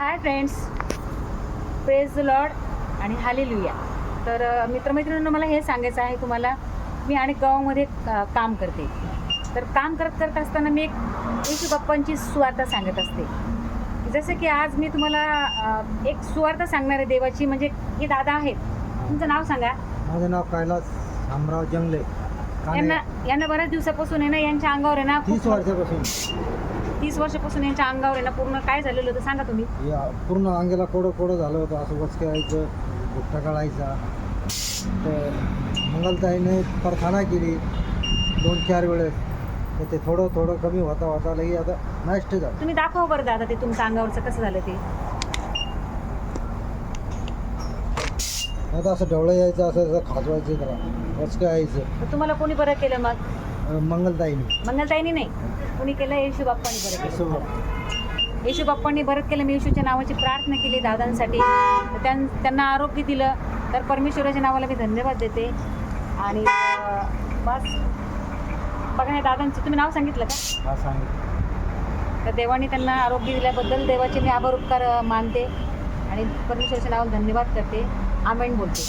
Hi friends, praise the Lord आणि hallelujah. तर मित्रमैत्रिणींना मला हे सांगायचं आहे तुम्हाला, मी अनेक गावामध्ये काम करते. तर काम करत असताना मी येशू बाप्पांची सुवार्ता सांगत असते. जसं की आज मी तुम्हाला एक सुवार्ता सांगणार आहे देवाची. म्हणजे हे दादा आहेत, तुमचं नाव सांगा. माझं नाव कैलास शामराव जंगले. यांना बऱ्याच दिवसापासून आहे ना, यांच्या अंगावर आहे ना 30 वर्षापासून 30 वर्षापासून यांच्या अंगावर आहे ना पूर्ण काय झालेलं होतं सांगा तुम्ही. पूर्ण अंगाला कोडं झालं होतं. असं वचके यायचं, गुट्टा काढायचा. तर मंगलताईने प्रार्थना केली 2-4 वेळेस, तर ते थोडं कमी होता लगे आता नष्ट झालं. तुम्ही दाखवा बरं दादा ते तुमच्या अंगावरचं कसं झालं ते. आता असं ढवळं यायचं, असं खाजवायचं, त्याला वचकं यायचं. तर तुम्हाला कोणी बरं केलं मग? मंगलताईनी नाही, कोणी केलं? येशू बाप्पांनी बरं केलं. येशू बाप्पांनी बरं केलं. मी येशूच्या नावाची प्रार्थना केली दादांसाठी, तर त्यांना आरोग्य दिलं. तर परमेश्वराच्या नावाला मी धन्यवाद देते. आणि बस बघा, हे दादांचं तुम्ही नाव सांगितलं का? हा सांगितलं. तर देवाने त्यांना आरोग्य दिल्याबद्दल देवाचे मी आभार उपकार मानते आणि परमेश्वराच्या नावाला धन्यवाद करते. आमेन बोलते.